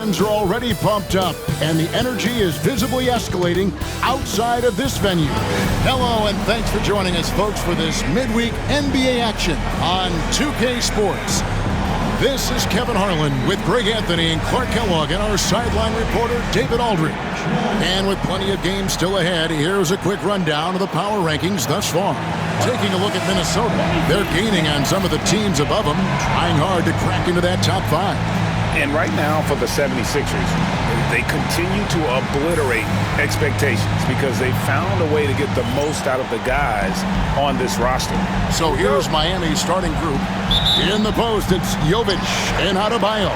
Fans are already pumped up, and the energy is visibly escalating outside of this venue. Hello, and thanks for joining us, folks, for this midweek NBA action on 2K Sports. This is Kevin Harlan with Greg Anthony and Clark Kellogg and our sideline reporter, David Aldridge. And with plenty of games still ahead, here's a quick rundown of the power rankings thus far. Taking a look at Minnesota, they're gaining on some of the teams above them, trying hard to crack into that top five. And right now for the 76ers, they continue to obliterate expectations because they found a way to get the most out of the guys on this roster. So here's Miami's starting group. In the post, it's Jovic and Adebayo.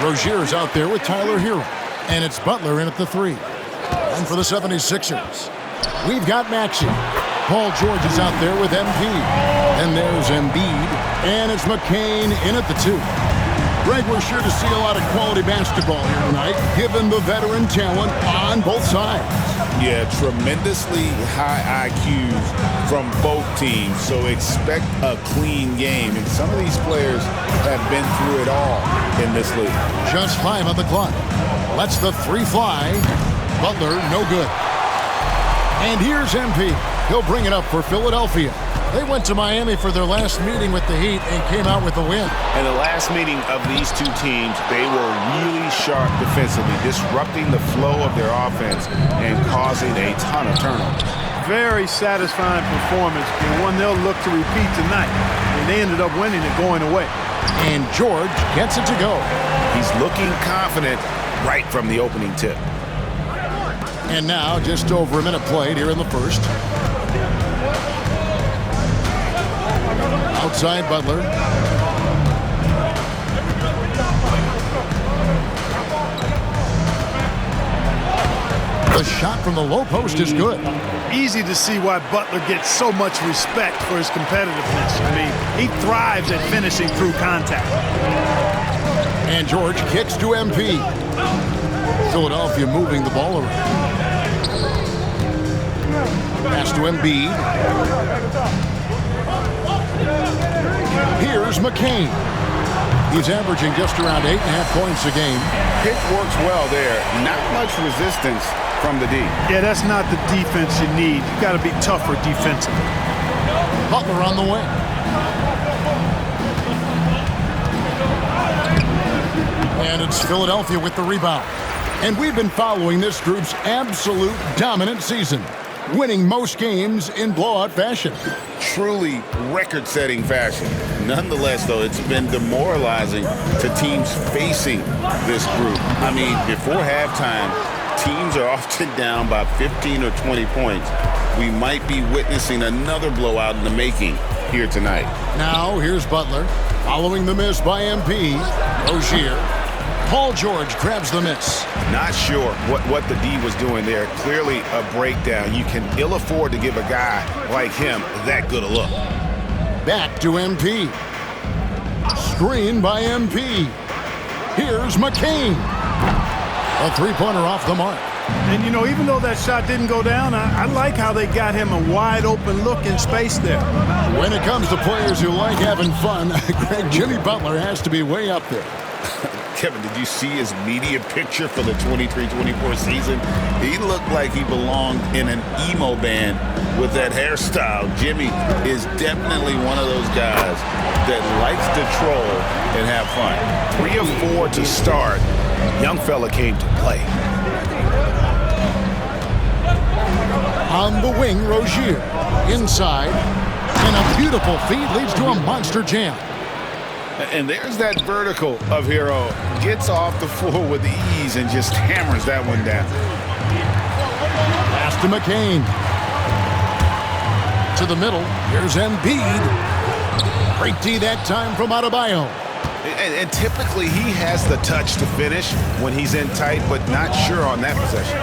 Rozier's out there with Tyler Hero. And it's Butler in at the 3. And for the 76ers, we've got Maxey. Paul George is out there with MP. And there's Embiid. And it's McCain in at the 2. Greg, we're sure to see a lot of quality basketball here tonight, given the veteran talent on both sides. Yeah, tremendously high IQs from both teams, so expect a clean game. And some of these players have been through it all in this league. Just 5 on the clock. Lets the 3 fly. Butler, no good. And here's MP. He'll bring it up for Philadelphia. They went to Miami for their last meeting with the Heat and came out with a win. In the last meeting of these two teams, they were really sharp defensively, disrupting the flow of their offense and causing a ton of turnovers. Very satisfying performance, and one they'll look to repeat tonight. And they ended up winning it going away. And George gets it to go. He's looking confident right from the opening tip. And now, just over a minute played here in the first. Outside Butler. The shot from the low post is good. Easy to see why Butler gets so much respect for his competitiveness. I mean, he thrives at finishing through contact. And George kicks to MP. Philadelphia moving the ball around. Pass to Embiid. Here's McCain. He's averaging just around 8.5 points a game. Pick works well there. Not much resistance from the D. Yeah, that's not the defense you need. You've got to be tougher defensively. Butler on the wing. And it's Philadelphia with the rebound. And we've been following this group's absolute dominant season, winning most games in blowout fashion. Truly record-setting fashion. Nonetheless, though, it's been demoralizing to teams facing this group. I mean, before halftime, teams are often down by 15 or 20 points. We might be witnessing another blowout in the making here tonight. Now, here's Butler, following the miss by MP. Rozier. Paul George grabs the miss. Not sure what the D was doing there. Clearly a breakdown. You can ill afford to give a guy like him that good a look. Back to MP. Screen by MP. Here's McCain. A three-pointer off the mark. And, you know, even though that shot didn't go down, I like how they got him a wide-open look in space there. When it comes to players who like having fun, Greg, Jimmy Butler has to be way up there. Kevin, did you see his media picture for the 23-24 season? He looked like he belonged in an emo band with that hairstyle. Jimmy is definitely one of those guys that likes to troll and have fun. 3 of 4 to start. Young fella came to play. On the wing, Rozier. Inside. And a beautiful feed leads to a monster jam. And there's that vertical of Hero. Gets off the floor with ease and just hammers that one down. Pass to McCain. To the middle. Here's Embiid. Great D that time from Adebayo. And typically he has the touch to finish when he's in tight, but not sure on that possession.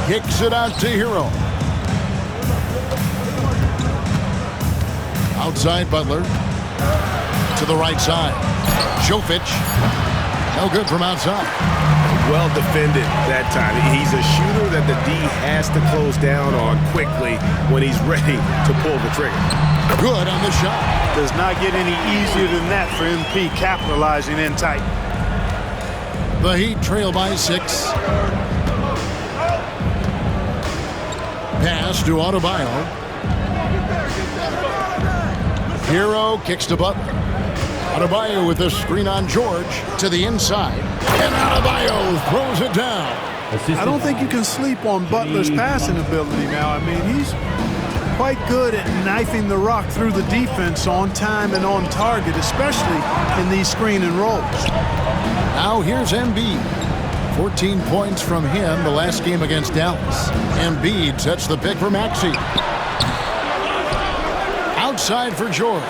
Kicks it out to Hero. Outside Butler. To the right side. Jovic. No good from outside. Well defended that time. He's a shooter that the D has to close down on quickly when he's ready to pull the trigger. Good on the shot. Does not get any easier than that for MP capitalizing in tight. The Heat trail by 6. Pass to Adebayo. Hero kicks to Butler. Adebayo with the screen on George to the inside. And Adebayo throws it down. I don't think you can sleep on Butler's passing ability now. I mean, he's quite good at knifing the rock through the defense on time and on target, especially in these screen and rolls. Now here's Embiid. 14 points from him the last game against Dallas. Embiid sets the pick for Maxey. Outside for George.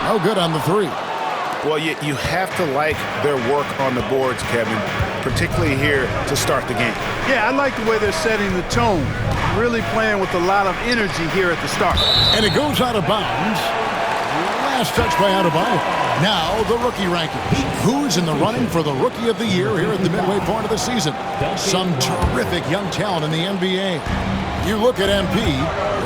No good on the 3. Well, you have to like their work on the boards, Kevin, particularly here to start the game. Yeah, I like the way they're setting the tone. Really playing with a lot of energy here at the start. And it goes out of bounds. Last touch by Adebayo. Now the rookie rankings. Who's in the running for the Rookie of the Year here at the midway point of the season? Some terrific young talent in the NBA. You look at MP,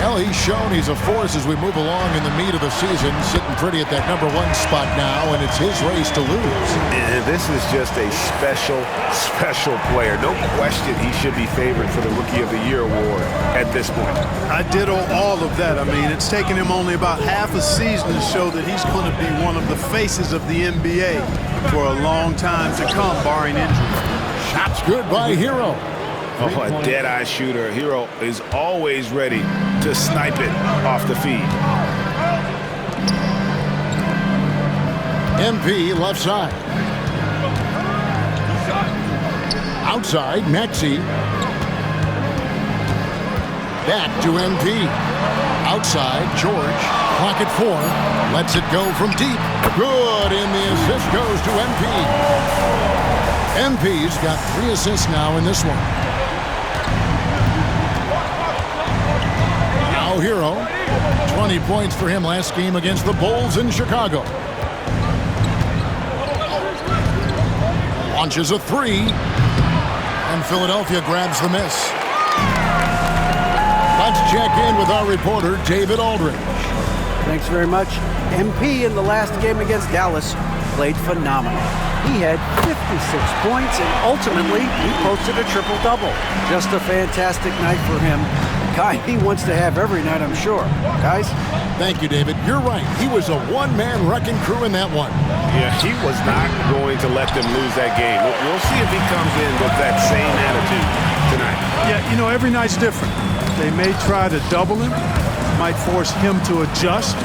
well, he's shown he's a force as we move along in the meat of the season, sitting pretty at that #1 spot now, and it's his race to lose. And this is just a special, special player. No question he should be favored for the Rookie of the Year award at this point. I ditto all of that. I mean, it's taken him only about half a season to show that he's going to be one of the faces of the NBA for a long time to come, barring injury. Shots good by Hero. Oh, a dead-eye shooter. Hero is always ready to snipe it off the feed. MP left side. Outside, Maxey. Back to MP. Outside, George. Clock at 4. Lets it go from deep. Good, and the assist goes to MP. MP's got 3 assists now in this one. Now Hero. 20 points for him last game against the Bulls in Chicago. Launches a 3. And Philadelphia grabs the miss. Let's check in with our reporter, David Aldridge. Thanks very much. MP in the last game against Dallas played phenomenal. He had 56 points, and ultimately, he posted a triple-double. Just a fantastic night for him. A guy he wants to have every night, I'm sure. Guys? Thank you, David. You're right. He was a one-man wrecking crew in that one. Yeah, he was not going to let them lose that game. We'll see if he comes in with that same attitude tonight. Yeah, you know, every night's different. They may try to double him, might force him to adjust,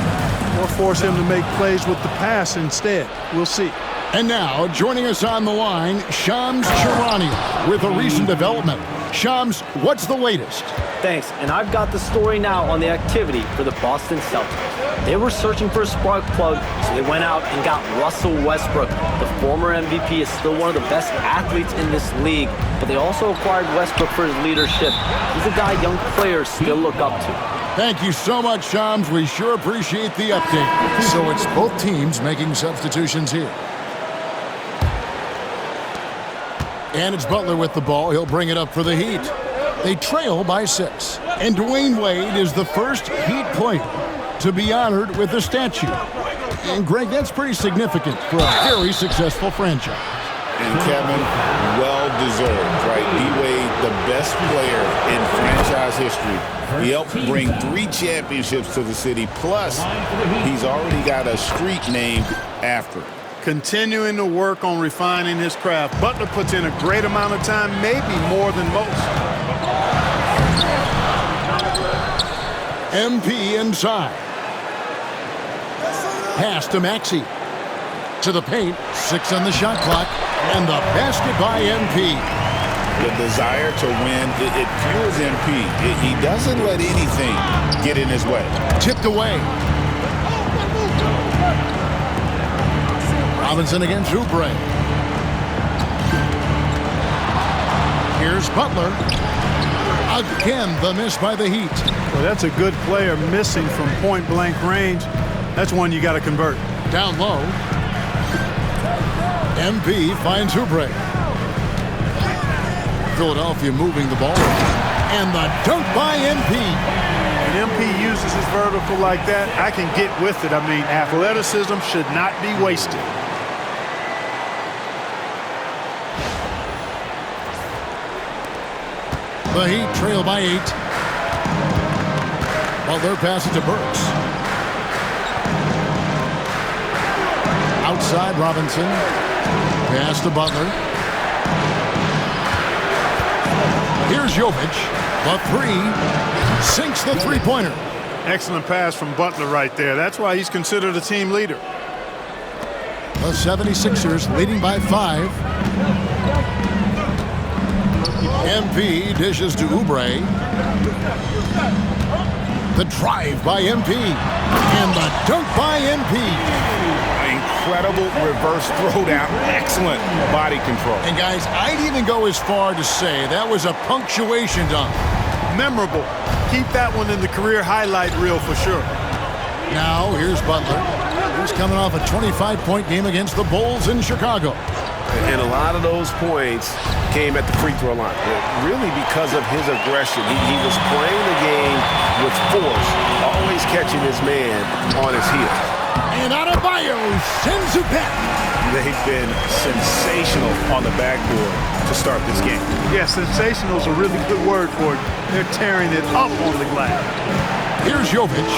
or force him to make plays with the pass instead. We'll see. And now, joining us on the line, Shams Charania with a recent development. Shams, what's the latest? Thanks, and I've got the story now on the activity for the Boston Celtics. They were searching for a spark plug, so they went out and got Russell Westbrook. The former MVP is still one of the best athletes in this league, but they also acquired Westbrook for his leadership. He's a guy young players still look up to. Thank you so much, Shams. We sure appreciate the update. So it's both teams making substitutions here. And it's Butler with the ball. He'll bring it up for the Heat. They trail by 6. And Dwayne Wade is the first Heat player to be honored with a statue. And Greg, that's pretty significant for a very successful franchise. And Kevin, well-deserved, right? D-Wade, the best player in franchise history. He helped bring 3 championships to the city. Plus, he's already got a street named after him. Continuing to work on refining his craft. Butler puts in a great amount of time, maybe more than most. MP inside. Pass to Maxey. To the paint, 6 on the shot clock, and the basket by MP. The desire to win, it fuels MP. He doesn't let anything get in his way. Tipped away. Robinson against Oubre. Here's Butler. Again, the miss by the Heat. Well, that's a good player missing from point-blank range. That's one you got to convert. Down low. MP finds Oubre. Philadelphia moving the ball. And the dunk by MP. When MP uses his vertical like that, I can get with it. I mean, athleticism should not be wasted. The Heat trail by 8. Butler passes to Burks. Outside Robinson. Pass to Butler. Here's Jovic. The three. Sinks the three-pointer. Excellent pass from Butler right there. That's why he's considered a team leader. The 76ers leading by 5. MP dishes to Oubre. The drive by MP. And the dunk by MP. Incredible reverse throwdown. Excellent body control. And guys, I'd even go as far to say that was a punctuation dunk. Memorable. Keep that one in the career highlight reel for sure. Now, here's Butler. He's coming off a 25-point game against the Bulls in Chicago. And a lot of those points came at the free throw line. Really because of his aggression. He was playing the game with force, always catching his man on his heels. And Adebayo sends it back. They've been sensational on the backboard to start this game. Yeah, sensational is a really good word for it. They're tearing it up on the glass. Here's Jovic.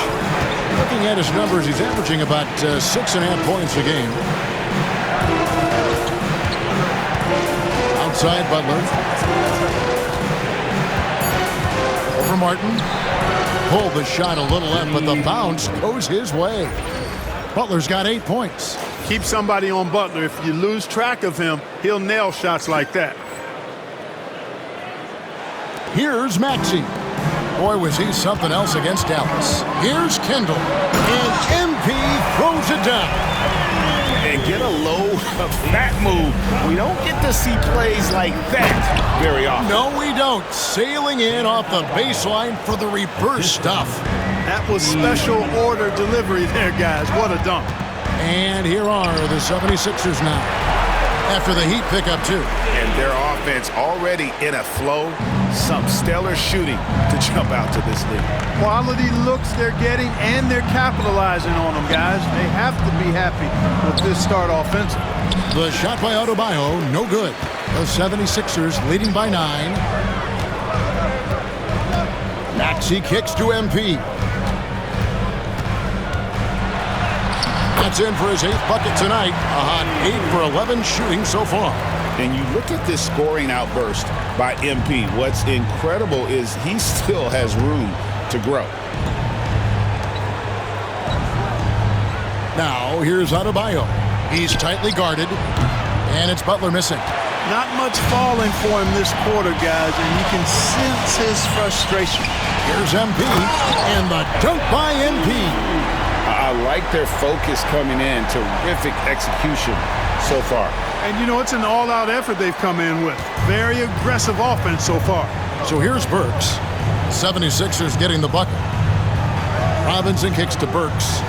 Looking at his numbers, he's averaging about 6.5 points a game. Outside Butler. Over Martin. Pulled the shot a little left, but the bounce goes his way. Butler's got 8 points. Keep somebody on Butler. If you lose track of him, he'll nail shots like that. Here's Maxey. Boy, was he something else against Dallas. Here's Kendall. And MP throws it down. And get a load of that move. We don't get to see plays like that very often. No, we don't. Sailing in off the baseline for the reverse stuff. That was special order delivery there, guys. What a dunk. And here are the 76ers now. After the Heat pick up 2. And their offense already in a flow. Some stellar shooting to jump out to this league. Quality looks they're getting, and they're capitalizing on them, guys. They have to be happy with this start offensively. The shot by Adebayo, no good. The 76ers leading by 9. Maxey kicks to MP. That's in for his 8th bucket tonight. A hot 8 for 11 shooting so far. And you look at this scoring outburst by MP. What's incredible is he still has room to grow. Now, here's Adebayo. He's tightly guarded, and it's Butler missing. Not much falling for him this quarter, guys, and you can sense his frustration. Here's MP, and the dunk by MP. I like their focus coming in. Terrific execution so far. And, you know, it's an all-out effort they've come in with. Very aggressive offense so far. So here's Burks. 76ers getting the bucket. Robinson kicks to Burks.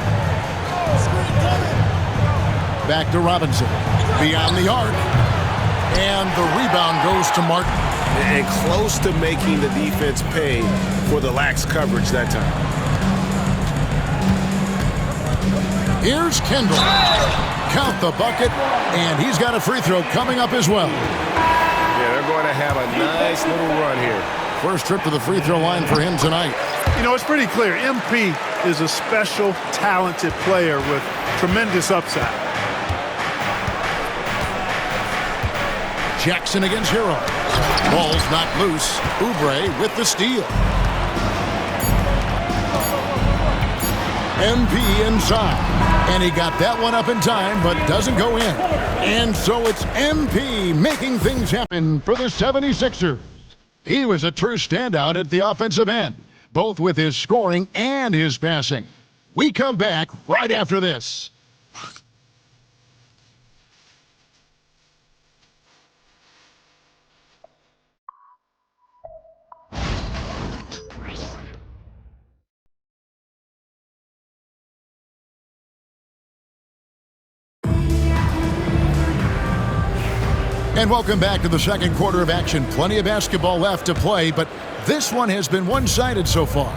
Back to Robinson. Beyond the arc. And the rebound goes to Martin. And close to making the defense pay for the lax coverage that time. Here's Kendall. Count the bucket, and he's got a free throw coming up as well. Yeah, they're going to have a nice little run here. First trip to the free throw line for him tonight. You know, it's pretty clear. MP is a special, talented player with tremendous upside. Jackson against Hero. Ball's not loose. Oubre with the steal. MP inside. And he got that one up in time, but doesn't go in. And so it's MP making things happen for the 76ers. He was a true standout at the offensive end, both with his scoring and his passing. We come back right after this. And welcome back to the second quarter of action. Plenty of basketball left to play, but this one has been one-sided so far.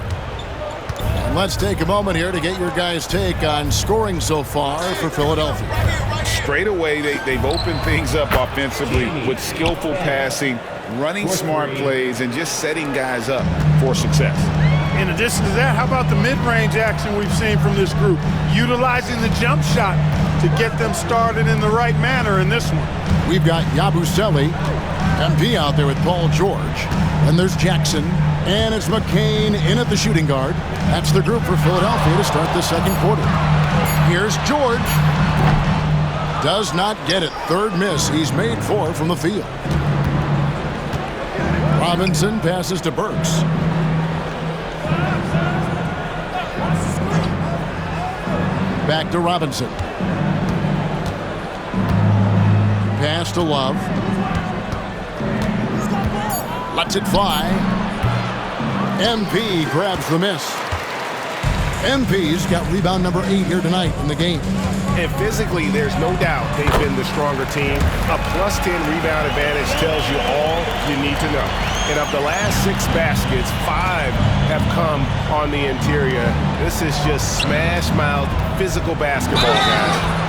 And let's take a moment here to get your guys' take on scoring so far for Philadelphia. Straight away, they've opened things up offensively with skillful passing, running smart plays, and just setting guys up for success. In addition to that, how about the mid-range action we've seen from this group? Utilizing the jump shot to get them started in the right manner in this one. We've got Yabusele, MP out there with Paul George. And there's Jackson. And it's McCain in at the shooting guard. That's the group for Philadelphia to start the second quarter. Here's George. Does not get it. Third miss. He's made 4 from the field. Robinson passes to Burks. Back to Robinson. Pass to Love. Lets it fly. MP grabs the miss. MP's got rebound number 8 here tonight in the game. And physically, there's no doubt they've been the stronger team. A +10 rebound advantage tells you all you need to know. And of the last 6 baskets, 5 have come on the interior. This is just smash-mouth physical basketball, guys.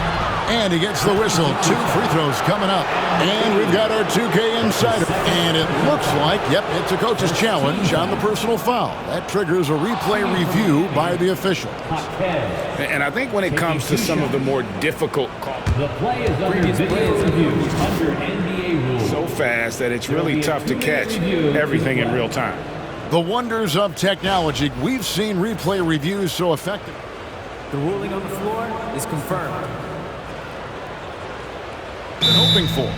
And he gets the whistle. 2 free throws coming up. And we've got our 2K Insider. And it looks like, yep, it's a coach's challenge on the personal foul. That triggers a replay review by the official. And I think when it comes to some of the more difficult calls, The play is under replay review under NBA rules. so fast that it's really tough to catch everything in real time. The wonders of technology. We've seen replay reviews so effective. The ruling on the floor is confirmed. Been hoping for.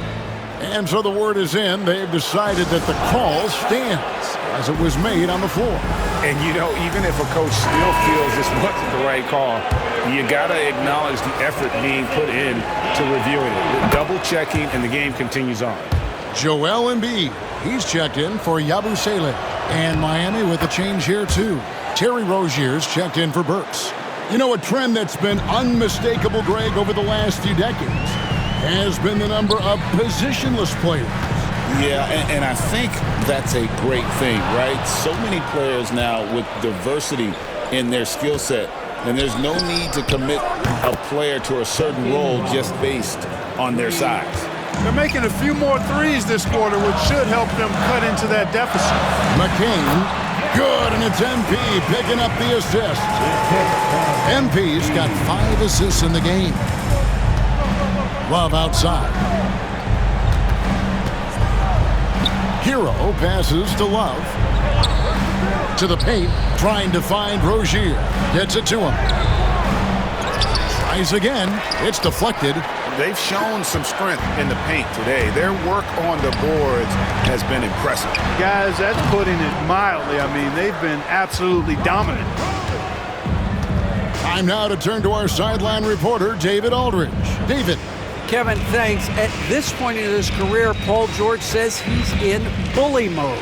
And so the word is in. They've decided that the call stands as it was made on the floor. And, you know, even if a coach still feels this wasn't the right call, you got to acknowledge the effort being put in to reviewing it. Double-checking, and the game continues on. Joel Embiid. He's checked in for Yabusele. And Miami with a change here, too. Terry Rozier's checked in for Burks. You know, a trend that's been unmistakable, Greg, over the last few decades has been the number of positionless players. Yeah, and I think that's a great thing, right? So many players now with diversity in their skill set, and there's no need to commit a player to a certain role just based on their size. They're making a few more threes this quarter, which should help them cut into that deficit. McCain, good, and it's MP picking up the assist. MP's got 5 assists in the game. Love outside. Hero passes to Love. To the paint, trying to find Rozier. Gets it to him. Tries again. It's deflected. They've shown some strength in the paint today. Their work on the boards has been impressive. Guys, that's putting it mildly. I mean, they've been absolutely dominant. Time now to turn to our sideline reporter, David Aldridge. David. Kevin, thanks. At this point in his career, Paul George says he's in bully mode.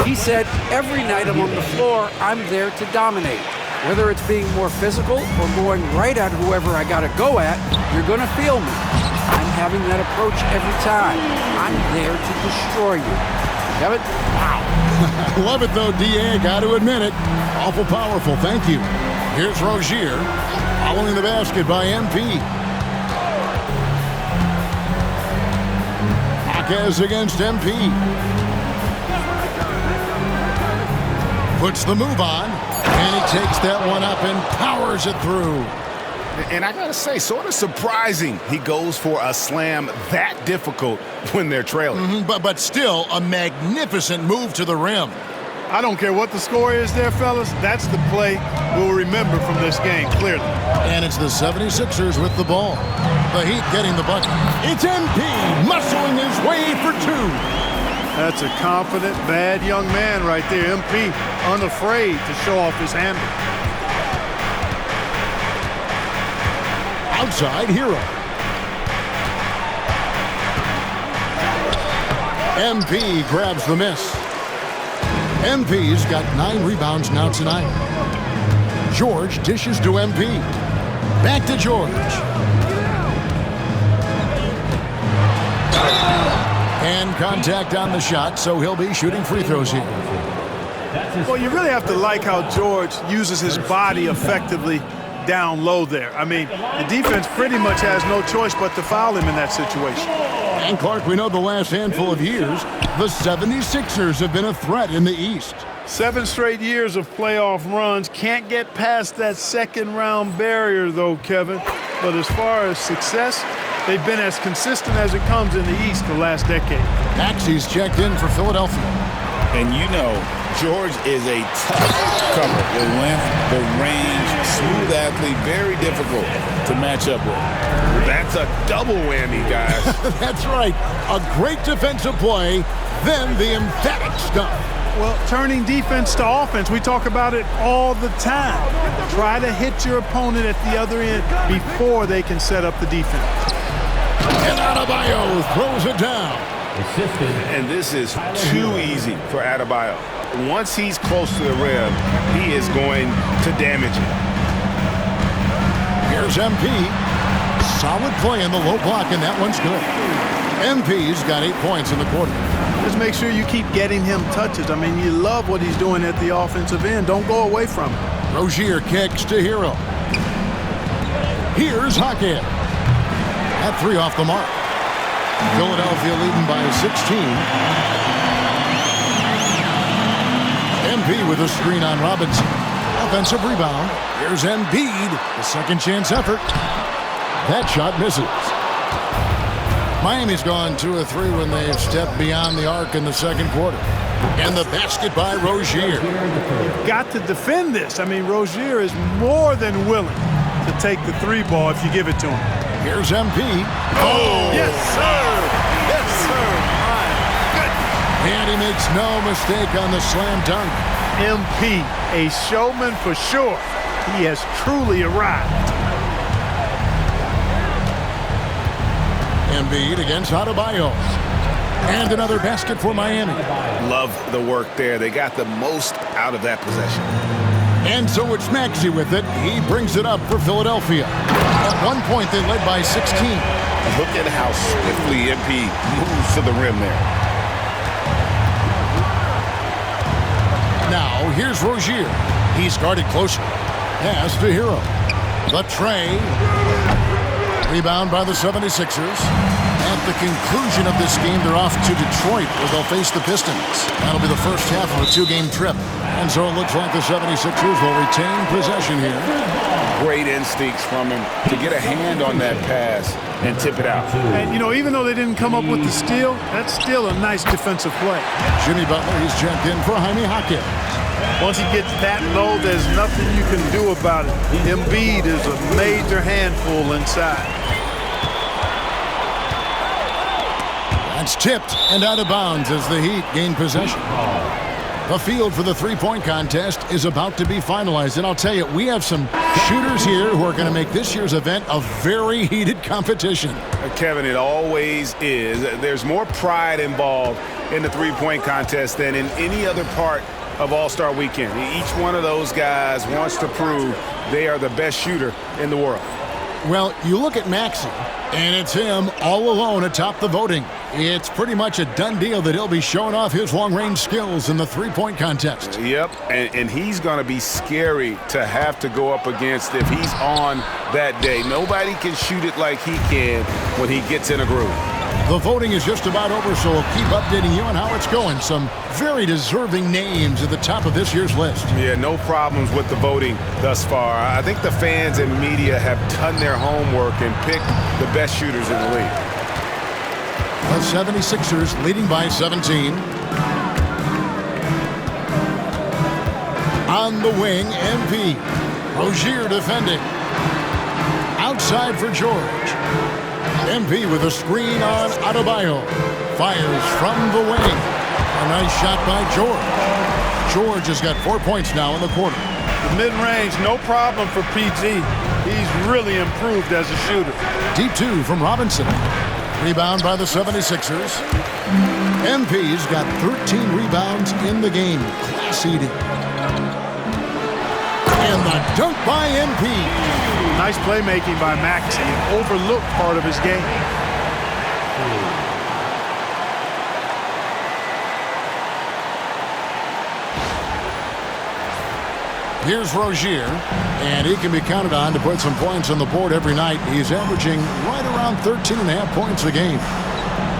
He said, every night I'm on the floor, I'm there to dominate. Whether it's being more physical or going right at whoever I got to go at, you're going to feel me. I'm having that approach every time. I'm there to destroy you. Kevin? Wow. Love it, though, D.A. I got to admit it. Awful powerful. Thank you. Here's Rozier following the basket by MP. Marquez against MP. Puts the move on, and he takes that one up and powers it through. And I got to say, sort of surprising he goes for a slam that difficult when they're trailing. But still, a magnificent move to the rim. I don't care what the score is there, fellas. That's the play we'll remember from this game, clearly. And it's the 76ers with the ball. The Heat getting the bucket. It's MP muscling his way for 2. That's a confident, bad young man right there. MP unafraid to show off his handle. Outside, Hero. MP grabs the miss. MP's got 9 rebounds now tonight. George dishes to MP. Back to George. contact on the shot, so he'll be shooting free throws here. Well, you really have to like how George uses his body effectively down low there. I mean, the defense pretty much has no choice but to foul him in that situation. And Clark, we know the last handful of years, the 76ers have been a threat in the East. 7 straight years of playoff runs. Can't get past that second-round barrier, though, Kevin. But as far as success, they've been as consistent as it comes in the East the last decade. Maxey's checked in for Philadelphia. And you know, George is a tough cover. The length, the range, smooth athlete, very difficult to match up with. That's a double whammy, guys. That's right. A great defensive play, then the emphatic stuff. Well, turning defense to offense, we talk about it all the time. Try to hit your opponent at the other end before they can set up the defense. And Adebayo throws it down. And this is too easy for Adebayo. Once he's close to the rim, he is going to damage it. Here's MP. Solid play in the low block, and that one's good. MP's got 8 points in the quarter. Just make sure you keep getting him touches. I mean, you love what he's doing at the offensive end. Don't go away from it. Rozier kicks to Hero. Here's Hackett. That 3 off the mark. Philadelphia leading by 16. MP with a screen on Robinson. Offensive rebound. Here's Embiid. The second chance effort. That shot misses. Miami's gone 2 of 3 when they've stepped beyond the arc in the second quarter. And the basket by Rozier. You've got to defend this. I mean, Rozier is more than willing to take the 3 ball if you give it to him. Here's MP. Oh, yes, sir. Yes, sir. My goodness. And he makes no mistake on the slam dunk. MP, a showman for sure. He has truly arrived. Embiid against Adebayo. And another basket for Miami. Love the work there. They got the most out of that possession. And so it's Maxey with it. He brings it up for Philadelphia. At one point, they led by 16. Look at how swiftly MP moves to the rim there. Now, here's Rozier. He's guarded closer. Pass to Hero. The tray. Rebound by the 76ers. At the conclusion of this game, they're off to Detroit, where they'll face the Pistons. That'll be the first half of a 2-game trip. And so it looks like the 76ers will retain possession here. Great instincts from him to get a hand on that pass and tip it out. And, you know, even though they didn't come up with the steal, that's still a nice defensive play. Jimmy Butler, he's checked in for Jaime Hackett. Once he gets that low, there's nothing you can do about it. Embiid is a major handful inside. That's tipped and out of bounds as the Heat gain possession. The field for the three-point contest is about to be finalized. And I'll tell you, we have some shooters here who are going to make this year's event a very heated competition. Kevin, it always is. There's more pride involved in the three-point contest than in any other part of All-Star Weekend. Each one of those guys wants to prove they are the best shooter in the world. Well, you look at Maxey, and it's him all alone atop the voting. It's pretty much a done deal that he'll be showing off his long-range skills in the three-point contest. Yep, and he's going to be scary to have to go up against if he's on that day. Nobody can shoot it like he can when he gets in a groove. The voting is just about over, so we'll keep updating you on how it's going. Some very deserving names at the top of this year's list. Yeah, no problems with the voting thus far. I think the fans and media have done their homework and picked the best shooters in the league. The 76ers leading by 17. On the wing, MP. Rozier defending. Outside for George. MP with a screen on Adebayo. Fires from the wing. A nice shot by George. George has got 4 points now in the quarter. The mid-range, no problem for PG. He's really improved as a shooter. Deep two from Robinson. Rebound by the 76ers. MP's got 13 rebounds in the game. Class eating. And the dunk by MP. Nice playmaking by Maxey, an overlooked part of his game. Here's Rozier, and he can be counted on to put some points on the board every night. He's averaging right around 13.5 points a game.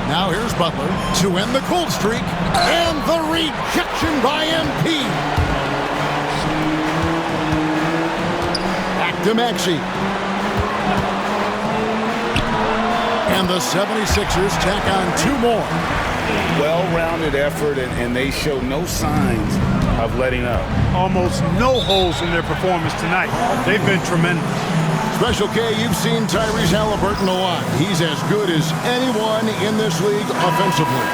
Now here's Butler to end the cold streak, and the rejection by MP. Back to Maxey. And the 76ers tack on 2 more. Well-rounded effort, and they show no signs of letting up. Almost no holes in their performance tonight. They've been tremendous. Special K, you've seen Tyrese Halliburton a lot. He's as good as anyone in this league offensively.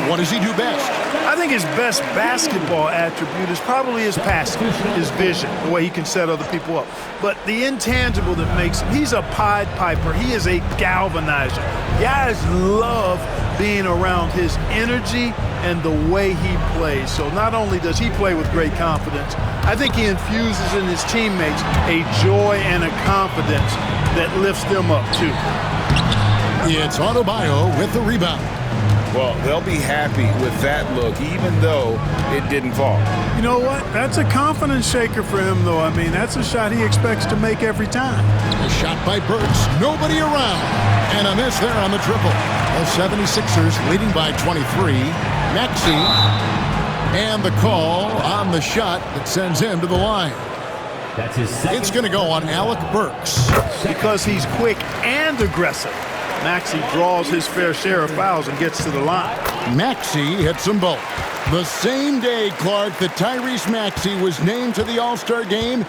What does he do best? I think his best basketball attribute is probably his passing, his vision, the way he can set other people up. But the intangible that makes him, he's a Pied Piper. He is a galvanizer. Guys love being around his energy and the way he plays. So not only does he play with great confidence, I think he infuses in his teammates a joy and a confidence that lifts them up too. It's Adebayo with the rebound. Well, they'll be happy with that look, even though it didn't fall. You know what? That's a confidence shaker for him, though. I mean, that's a shot he expects to make every time. A shot by Burks. Nobody around. And a miss there on the triple. The 76ers leading by 23. Maxey. And the call on the shot that sends him to the line. That's his second. It's going to go on Alec Burks. Because he's quick and aggressive, Maxey draws his fair share of fouls and gets to the line. Maxey hits them both. The same day, Clark, that Tyrese Maxey was named to the All-Star game,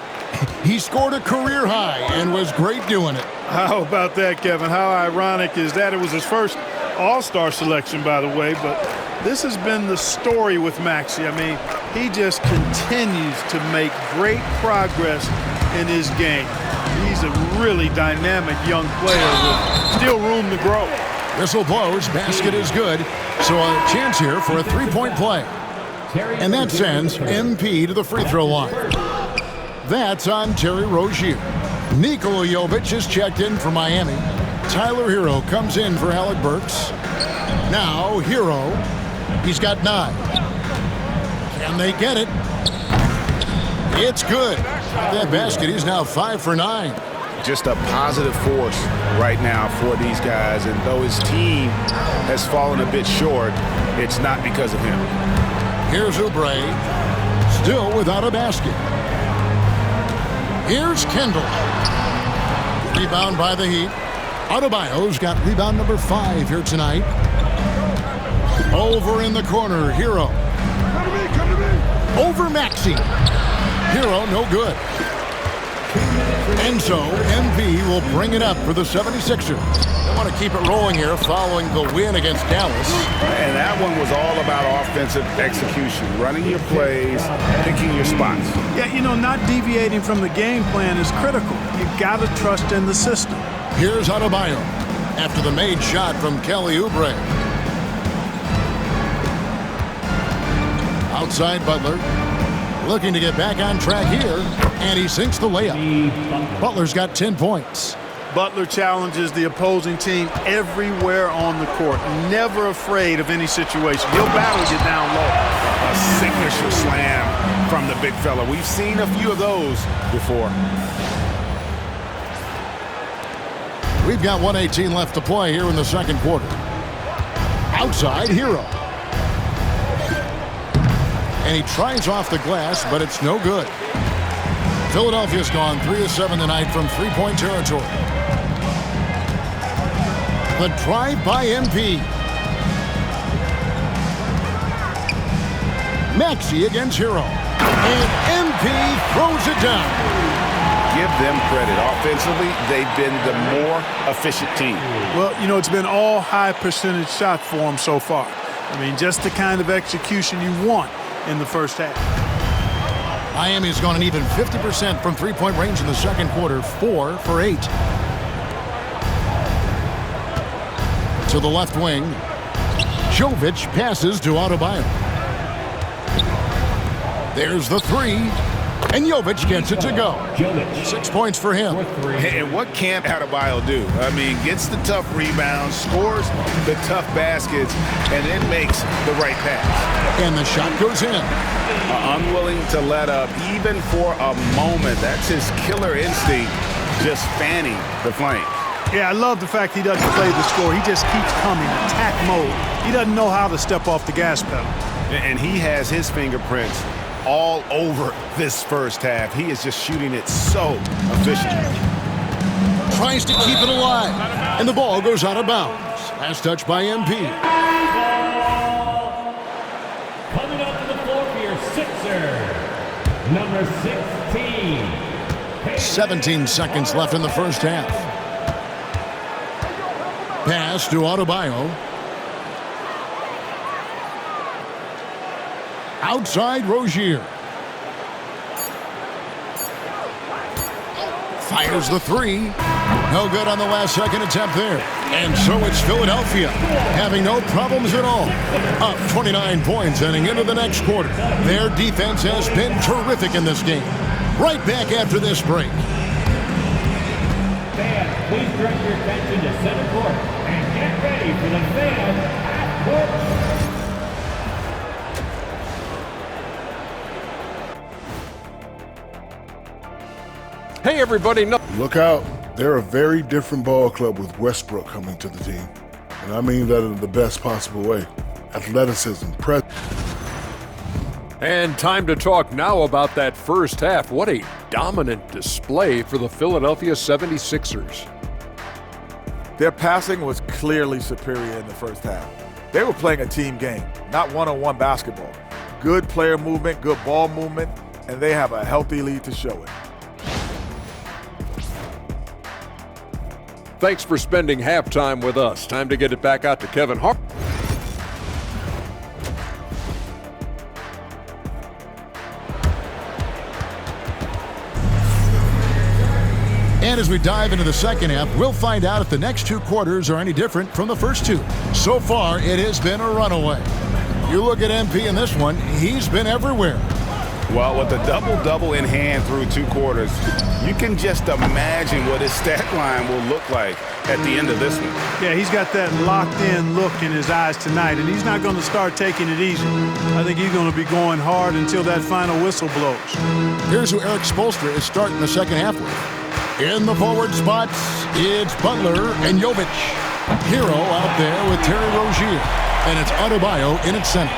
he scored a career high and was great doing it. How about that, Kevin? How ironic is that? It was his first All-Star selection, by the way, but this has been the story with Maxey. I mean, he just continues to make great progress in his game. He's a really dynamic young player with still room to grow. Whistle blows, basket is good, so a chance here for a 3-point play. And that sends MP to the free throw line. That's on Terry Rozier. Nikola Jovic is checked in for Miami. Tyler Hero comes in for Alec Burks. Now Hero, he's got 9. Can they get it? It's good. That basket, he's now 5 for 9. Just a positive force right now for these guys, and though his team has fallen a bit short, it's not because of him. Here's Oubre, still without a basket. Here's Kendall. Rebound by the Heat. Adebayo's got rebound number 5 here tonight. Over in the corner, Hero. Over Maxey. Hero, no good. And so, MP will bring it up for the 76ers. They want to keep it rolling here following the win against Dallas. And that one was all about offensive execution, running your plays, picking your spots. Yeah, you know, not deviating from the game plan is critical. You got to trust in the system. Here's Adebayo after the made shot from Kelly Oubre. Outside Butler. Looking to get back on track here, and he sinks the layup. Butler's got 10 points. Butler challenges the opposing team everywhere on the court. Never afraid of any situation. He'll battle you down low. A signature slam from the big fella. We've seen a few of those before. We've got 1:18 left to play here in the second quarter. Outside, Hero. And he tries off the glass, but it's no good. Philadelphia's gone 3 of 7 tonight from three-point territory. The drive by MP. Maxey against Hero. And MP throws it down. Give them credit. Offensively, they've been the more efficient team. Well, you know, it's been all high percentage shots for them so far. I mean, just the kind of execution you want in the first half. Miami's gone an even 50% from three-point range in the second quarter, 4 for 8. To the left wing, Jovic passes to Adebayo. There's the 3. And Jovic gets it to go. 6 points for him. And what can't Adebayo do? I mean, gets the tough rebounds, scores the tough baskets, and then makes the right pass. And the shot goes in. Unwilling to let up even for a moment. That's his killer instinct, just fanning the flame. Yeah, I love the fact he doesn't play the score. He just keeps coming, attack mode. He doesn't know how to step off the gas pedal. And he has his fingerprints all over this first half. He is just shooting it so efficiently. Tries to keep it alive. And the ball goes out of bounds. Last touch by MP. Coming up to the floor for your Sixer, number 16. 17 seconds left in the first half. Pass to Adebayo. Outside Rozier. Fires the three. No good on the last second attempt there. And so it's Philadelphia having no problems at all. Up 29 points heading into the next quarter. Their defense has been terrific in this game. Right back after this break. Fans, please direct your attention to center court and get ready for the fan half court. Hey everybody, Look out. They're a very different ball club with Westbrook coming to the team. And I mean that in the best possible way. Athleticism, press. And time to talk now about that first half. What a dominant display for the Philadelphia 76ers. Their passing was clearly superior in the first half. They were playing a team game, not one-on-one basketball. Good player movement, good ball movement, and they have a healthy lead to show it. Thanks for spending halftime with us. Time to get it back out to Kevin Hart. And as we dive into the second half, we'll find out if the next two quarters are any different from the first two. So far, it has been a runaway. You look at MP in this one, he's been everywhere. Well, with a double-double in hand through two quarters, you can just imagine what his stat line will look like at the end of this one. Yeah, he's got that locked-in look in his eyes tonight, and he's not going to start taking it easy. I think he's going to be going hard until that final whistle blows. Here's who Eric Spoelstra is starting the second half with. In the forward spots, it's Butler and Jovic. Hero out there with Terry Rozier, and it's Adebayo in its center.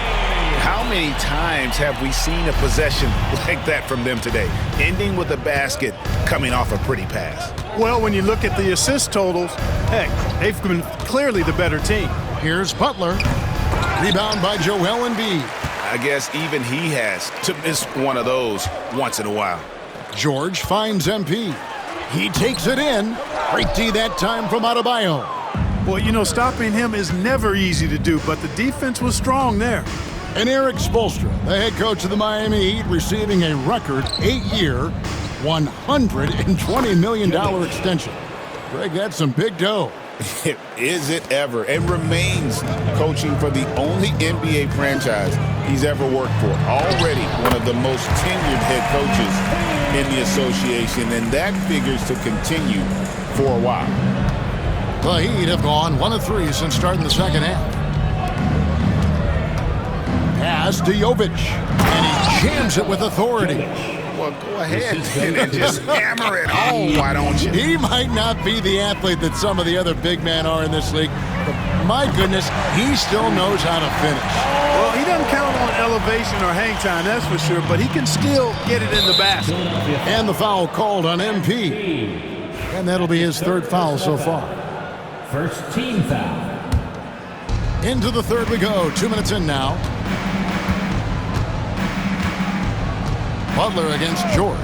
How many times have we seen a possession like that from them today, ending with a basket coming off a pretty pass? Well, when you look at the assist totals, heck, they've been clearly the better team. Here's Butler. Rebound by Joel Embiid. I guess even he has to miss one of those once in a while. George finds MP. He takes it in. Great D that time from Adebayo. Well, you know, stopping him is never easy to do, but the defense was strong there. And Eric Spoelstra, the head coach of the Miami Heat, receiving a record 8-year, $120 million extension. Greg, that's some big dough. Is it ever? And remains coaching for the only NBA franchise he's ever worked for. Already one of the most tenured head coaches in the association, and that figures to continue for a while. The Heat have gone 1 of 3 since starting the second half. Pass to Jovic, and he jams it with authority. Well, go ahead and just hammer it home, why don't you? He might not be the athlete that some of the other big men are in this league, but my goodness, he still knows how to finish. Well, he doesn't count on elevation or hang time, that's for sure, but he can still get it in the basket. And the foul called on MP. And that'll be his third foul so far. First team foul. Into the third we go. 2 minutes in now. Butler against George.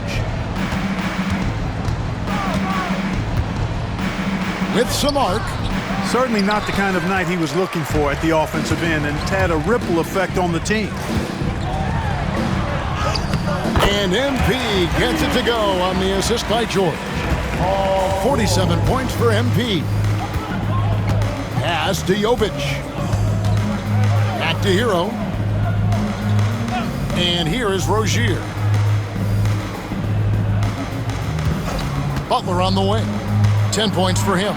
With some arc. Certainly not the kind of night he was looking for at the offensive end, and it's had a ripple effect on the team. And MP gets it to go on the assist by George. 47 points for MP. Pass to Jovic. Back to Hero. And here is Rozier. Butler on the wing. 10 points for him.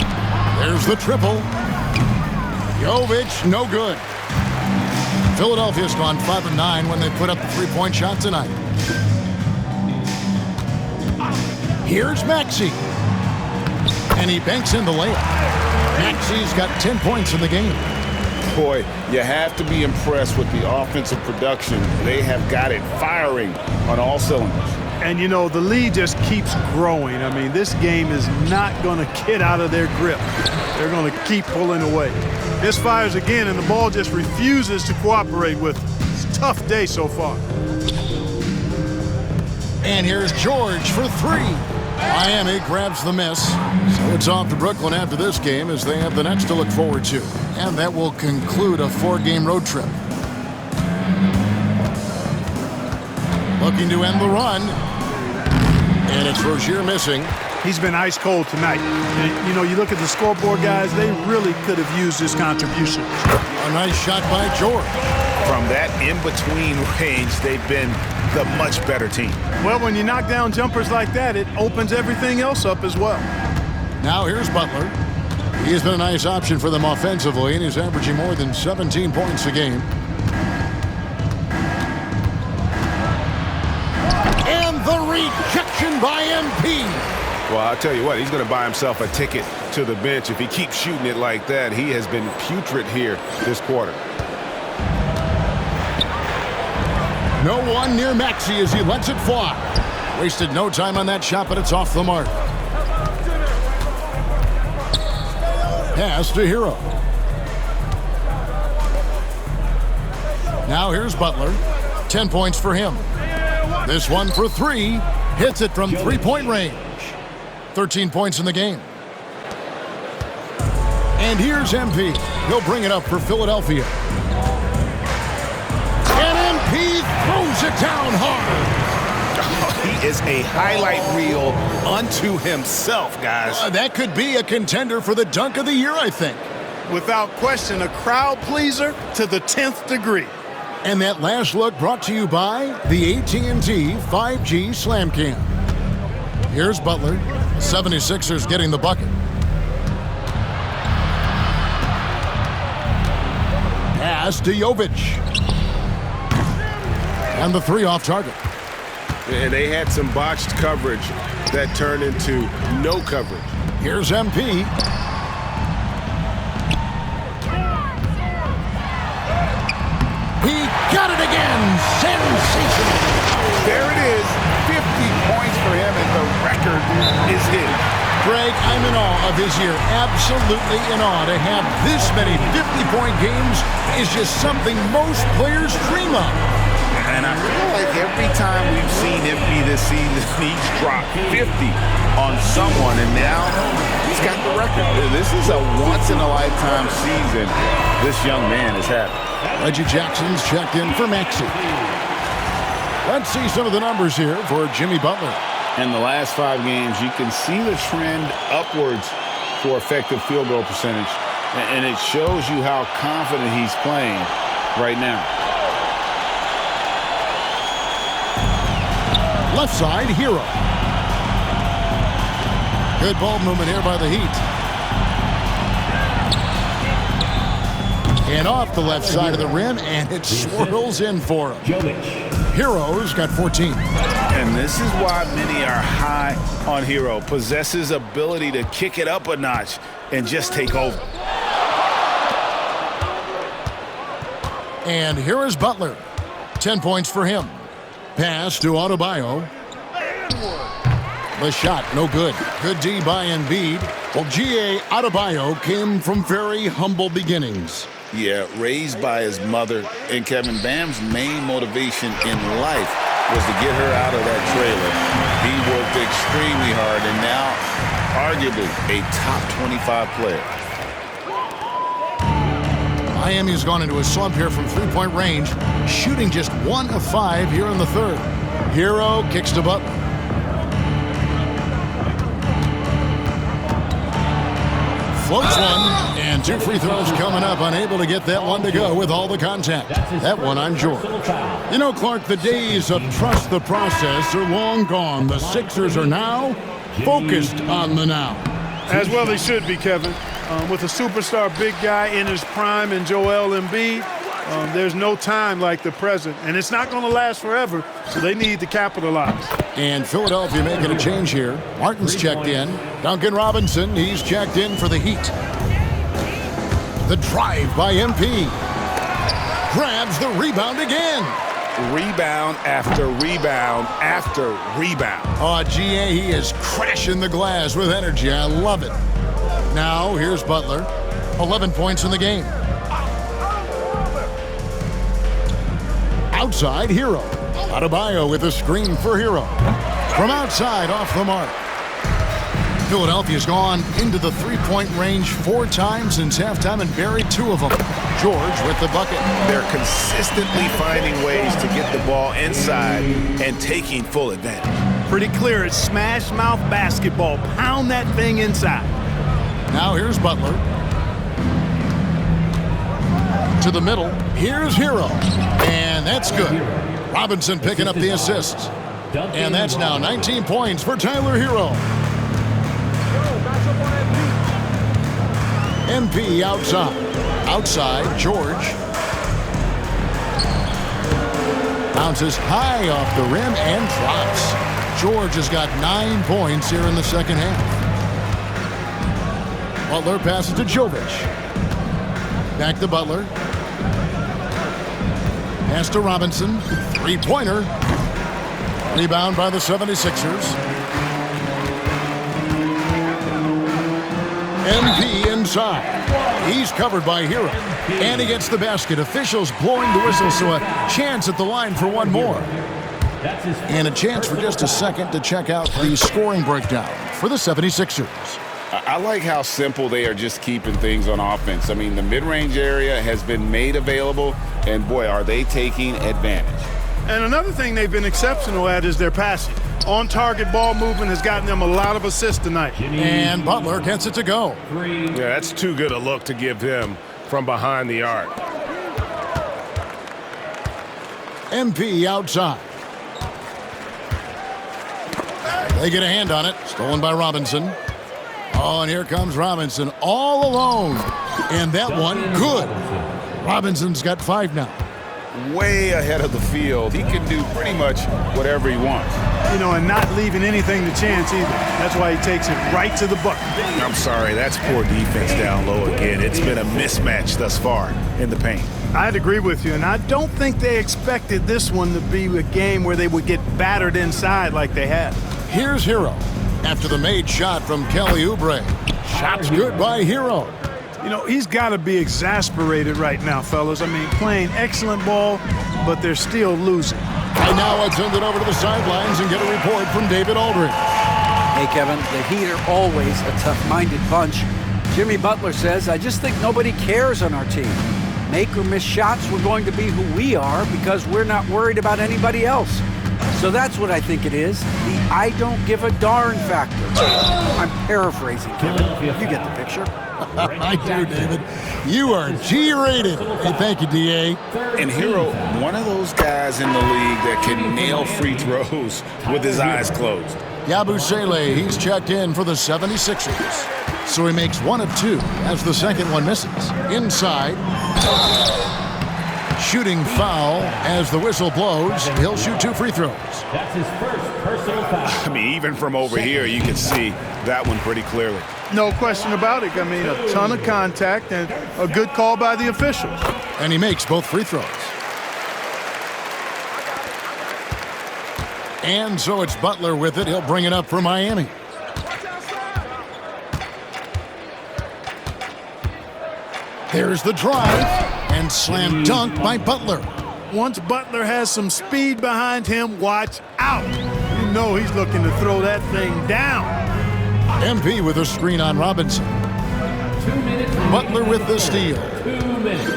There's the triple. Jovic, no good. Philadelphia's gone 5 of 9 when they put up the three-point shot tonight. Here's Maxey. And he banks in the layup. Maxey's got 10 points in the game. Boy, you have to be impressed with the offensive production. They have got it firing on all cylinders. And, you know, the lead just keeps growing. I mean, this game is not going to get out of their grip. They're going to keep pulling away. This fires again, and the ball just refuses to cooperate with them. It's a tough day so far. And here's George for three. Miami grabs the miss. So it's off to Brooklyn after this game as they have the Nets to look forward to. And that will conclude a 4-game road trip. Looking to end the run. And it's Rozier missing. He's been ice cold tonight. And, you know, you look at the scoreboard, guys, they really could have used his contribution. A nice shot by George. From that in-between range, they've been the much better team. Well, when you knock down jumpers like that, it opens everything else up as well. Now here's Butler. He's been a nice option for them offensively, and he's averaging more than 17 points a game. And the rejection by MP. Well, I'll tell you what, he's going to buy himself a ticket to the bench. If he keeps shooting it like that, he has been putrid here this quarter. No one near Maxey as he lets it fly. Wasted no time on that shot, but it's off the mark. Pass to Hero. Now here's Butler. 10 points for him. This one for three. Hits it from three-point range. 13 points in the game. And here's MP. He'll bring it up for Philadelphia. And MP throws it down hard. He is a highlight reel unto himself, guys. That could be a contender for the dunk of the year, I think. Without question, a crowd pleaser to the 10th degree. And that last look brought to you by the AT&T 5G Slam Cam. Here's Butler. 76ers getting the bucket. Pass to Jovic. And the three off target. And they had some botched coverage that turned into no coverage. Here's MP. He got it again. Sensational. There it is. 50 points for him, and the record is his. Greg, I'm in awe of his year. Absolutely in awe. To have this many 50-point games is just something most players dream of. And I feel like every time we've seen MP this season, he's dropped 50 on someone, and now he's got the record. This is a once-in-a-lifetime season this young man has had. Reggie Jackson's checked in for Maxey. Let's see some of the numbers here for Jimmy Butler. In the last 5 games, you can see the trend upwards for effective field goal percentage, and it shows you how confident he's playing right now. Left side, Hero. Good ball movement here by the Heat. And off the left side of the rim, and it swirls in for him. Hero's got 14. And this is why many are high on Hero. Possesses ability to kick it up a notch and just take over. And here is Butler. 10 points for him. Pass to Adebayo. The shot, no good. Good D by Embiid. Well, G.A. Adebayo came from very humble beginnings. Yeah, raised by his mother. And Kevin Bam's main motivation in life was to get her out of that trailer. He worked extremely hard and now arguably a top 25 player. Miami's gone into a slump here from three-point range, shooting just 1 of 5 here in the third. Hero kicks to Butler. Floats one, and 2 free throws coming up. Unable to get that one to go with all the contact. That one on George. You know, Clark, the days of trust the process are long gone. The Sixers are now focused on the now. As well they should be, Kevin. With a superstar big guy in his prime in Joel Embiid, there's no time like the present, and it's not going to last forever, so they need to capitalize. And Philadelphia making a change here. Martin's checked in. Duncan Robinson, he's checked in for the Heat. The drive by MP. Grabs the rebound again. Rebound after rebound after rebound. Oh, GA, he is crashing the glass with energy. I love it. Now, here's Butler. 11 points in the game. Outside, Hero. Adebayo with a screen for Hero. From outside, off the mark. Philadelphia's gone into the three-point range 4 times since halftime and buried 2 of them. George with the bucket. They're consistently finding ways to get the ball inside and taking full advantage. Pretty clear, it's smash mouth basketball. Pound that thing inside. Now here's Butler. To the middle. Here's Hero. And that's good. Robinson picking up the assists. And that's now 19 points for Tyler Hero. MP outside. Outside, George. Bounces high off the rim and drops. George has got 9 points here in the second half. Butler passes to Jovic. Back to Butler. Pass to Robinson. Three-pointer. Rebound by the 76ers. MP inside. He's covered by Hero. And he gets the basket. Officials blowing the whistle, so a chance at the line for one more. And a chance for just a second to check out the scoring breakdown for the 76ers. I like how simple they are just keeping things on offense. I mean, the mid-range area has been made available, and boy, are they taking advantage. And another thing they've been exceptional at is their passing. On-target ball movement has gotten them a lot of assists tonight. And Butler gets it to go. Yeah, that's too good a look to give him from behind the arc. MP outside. They get a hand on it. Stolen by Robinson. Oh, and here comes Robinson all alone. And that one, good. Robinson's got 5 now. Way ahead of the field. He can do pretty much whatever he wants. You know, and not leaving anything to chance either. That's why he takes it right to the bucket. I'm sorry, that's poor defense down low again. It's been a mismatch thus far in the paint. I'd agree with you, and I don't think they expected this one to be a game where they would get battered inside like they had. Here's Hero. After the made shot from Kelly Oubre. Shot's good by Hero. You know, he's got to be exasperated right now, fellas. I mean, playing excellent ball, but they're still losing. And now I'll send it over to the sidelines and get a report from David Aldridge. Hey, Kevin, the Heat are always a tough-minded bunch. Jimmy Butler says, I just think nobody cares on our team. Make or miss shots, we're going to be who we are because we're not worried about anybody else. So that's what I think it is, the I don't give a darn factor. I'm paraphrasing, Kevin. You get the picture. I do, David. You are G-rated. Hey, thank you, D.A. And Hero, one of those guys in the league that can nail free throws with his eyes closed. Yabusele, he's checked in for the 76ers. So he makes 1 of 2 as the second one misses. Inside. Shooting foul as the whistle blows. He'll shoot 2 free throws. That's his first personal foul. I mean, even from over here, you can see that one pretty clearly. No question about it. I mean, a ton of contact and a good call by the officials. And he makes both free throws. And so it's Butler with it. He'll bring it up for Miami. There's the drive. And slam dunk by Butler. Once Butler has some speed behind him, watch out. You know he's looking to throw that thing down. MP with a screen on Robinson. 2 minutes. Butler with the steal. 2 minutes.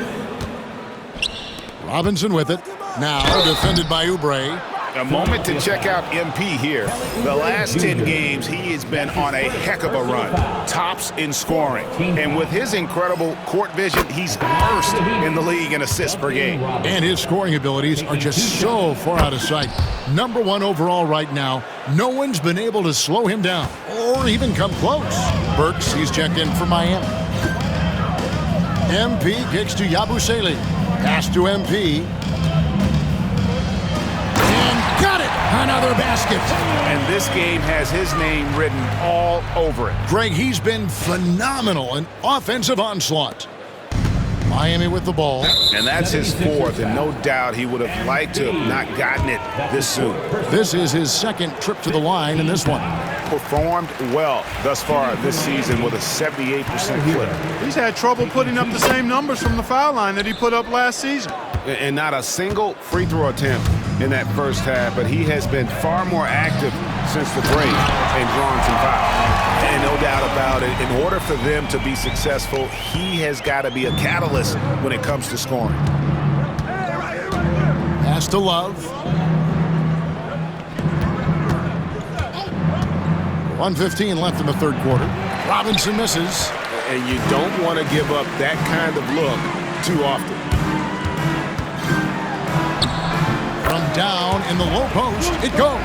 Robinson with it. Now defended by Oubre. A moment to check out MP here. The last 10 games, he has been on a heck of a run. Tops in scoring. And with his incredible court vision, he's first in the league in assists per game. And his scoring abilities are just so far out of sight. Number 1 overall right now. No one's been able to slow him down or even come close. Burks, he's checked in for Miami. MP kicks to Yabusele. Pass to MP. And got it! Another basket. And this game has his name written all over it. Greg, he's been phenomenal in offensive onslaught. Miami with the ball. And that's his 4th, and no doubt he would have liked to have not gotten it this soon. This is his 2nd trip to the line in this one. Performed well thus far this season with a 78% clip. He's had trouble putting up the same numbers from the foul line that he put up last season. And not a single free throw attempt in that first half, but he has been far more active since the break and drawn some fouls. And no doubt about it, in order for them to be successful, he has got to be a catalyst when it comes to scoring. Pass to Love. 1:15 left in the 3rd quarter. Robinson misses. And you don't want to give up that kind of look too often. From down in the low post, it goes.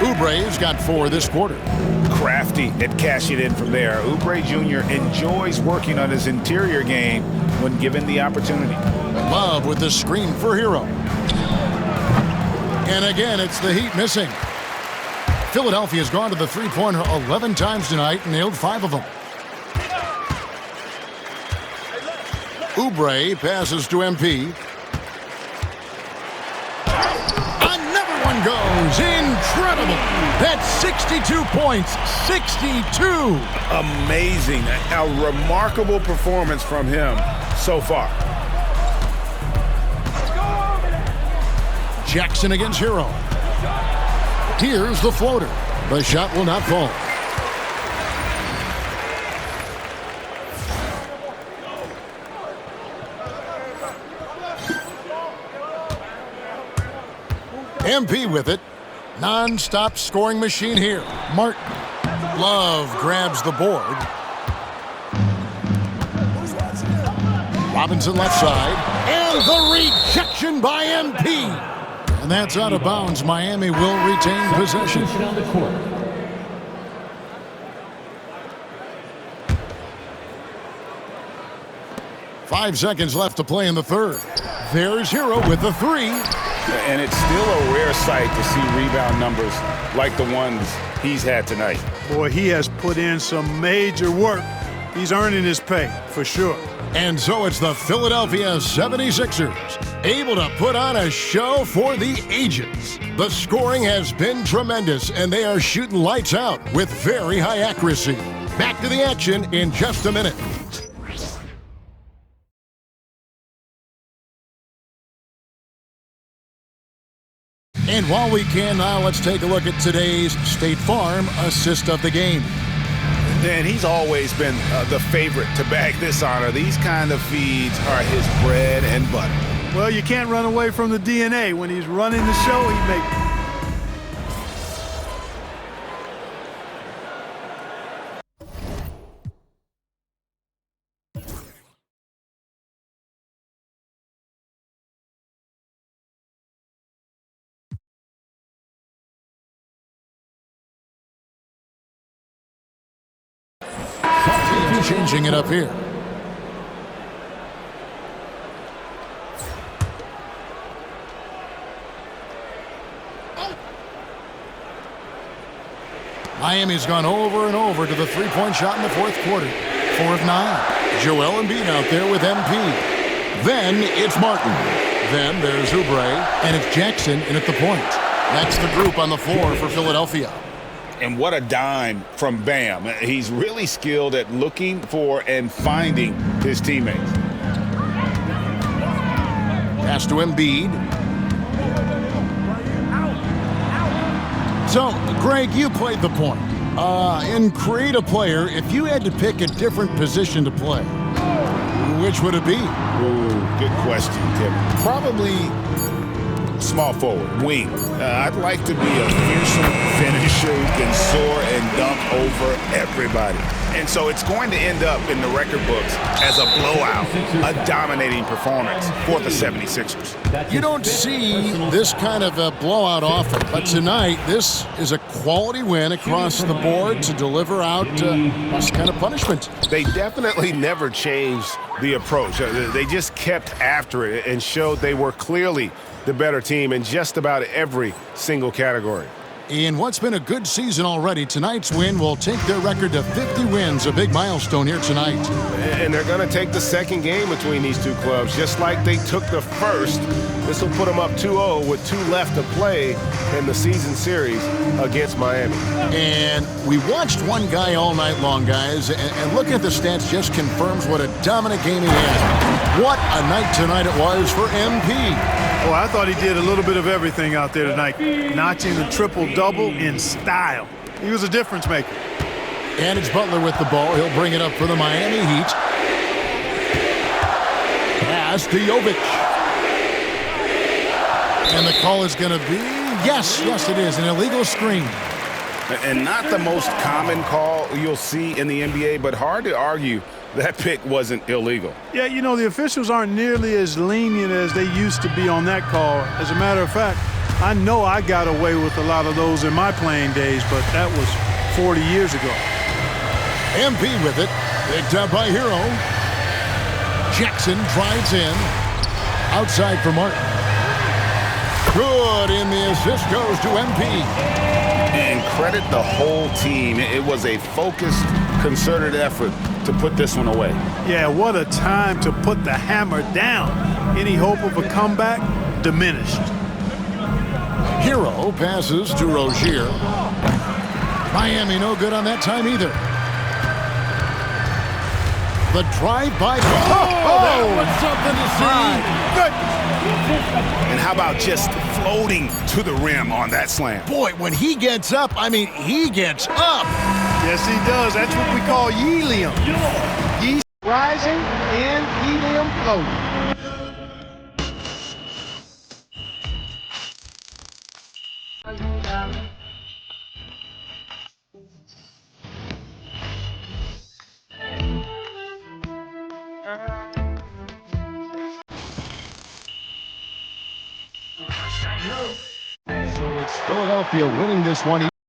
Oubre's got 4 this quarter. Crafty at cashing in from there. Oubre Jr. enjoys working on his interior game when given the opportunity. Love with the screen for Hero. And again, it's the Heat missing. Philadelphia's gone to the three-pointer 11 times tonight and nailed 5 of them. Oubre passes to MP. Another one goes. Incredible. That's 62 points. 62. Amazing. A remarkable performance from him so far. Jackson against Hero. Here's the floater. The shot will not fall. MP with it. Non-stop scoring machine here. Martin. Love grabs the board. Robinson left side. And the rejection by MP. And that's out of bounds. Miami will retain possession. 5 seconds left to play in the 3rd. There's Hero with the 3. And it's still a rare sight to see rebound numbers like the ones he's had tonight. Boy, he has put in some major work. He's earning his pay, for sure. And so it's the Philadelphia 76ers, able to put on a show for the ages. The scoring has been tremendous, and they are shooting lights out with very high accuracy. Back to the action in just a minute. And while we can now, let's take a look at today's State Farm assist of the game. And he's always been the favorite to bag this honor. These kind of feeds are his bread and butter. Well, you can't run away from the DNA. When he's running the show, he makes... Changing it up here. Miami's gone over and over to the three-point shot in the 4th quarter. 4 of 9. Joel Embiid out there with MP. Then it's Martin. Then there's Oubre. And it's Jackson in at the point. That's the group on the floor for Philadelphia. And what a dime from Bam. He's really skilled at looking for and finding his teammates. Pass to Embiid. So, Greg, you played the point. In Create a Player, if you had to pick a different position to play, which would it be? Ooh, good question, Tim. Probably Small forward, wing. I'd like to be a fearsome finisher who can soar and dunk over everybody. And so it's going to end up in the record books as a blowout, a dominating performance for the 76ers. You don't see this kind of a blowout often, but tonight this is a quality win across the board to deliver out this kind of punishment. They definitely never changed the approach. They just kept after it and showed they were clearly the better team in just about every single category. In what's been a good season already, tonight's win will take their record to 50 wins, a big milestone here tonight. And they're going to take the second game between these two clubs, just like they took the first. This will put them up 2-0 with 2 left to play in the season series against Miami. And we watched one guy all night long, guys, and looking at the stats just confirms what a dominant game he had. What a night tonight it was for MP. Oh, I thought he did a little bit of everything out there tonight, notching the triple-double in style. He was a difference maker. And it's Butler with the ball. He'll bring it up for the Miami Heat. Pass to Jovic. And the call is going to be, yes, it is, an illegal screen. And not the most common call you'll see in the NBA, but hard to argue that pick wasn't illegal. Yeah, you know, the officials aren't nearly as lenient as they used to be on that call. As a matter of fact, I know I got away with a lot of those in my playing days, but that was 40 years ago. MP with it, picked up by Hero. Jackson drives in. Outside for Martin. Good, and the assist goes to MP. And credit the whole team. It was a focused, concerted effort to put this one away. Yeah, what a time to put the hammer down. Any hope of a comeback? Diminished. Hero passes to Rozier. Miami no good on that time either. The drive by. That was something to see. Good. And how about just floating to the rim on that slam? Boy, when he gets up, I mean, he gets up. Yes, he does. That's what we call helium. Yeast rising and helium floating. So it's Philadelphia winning this one.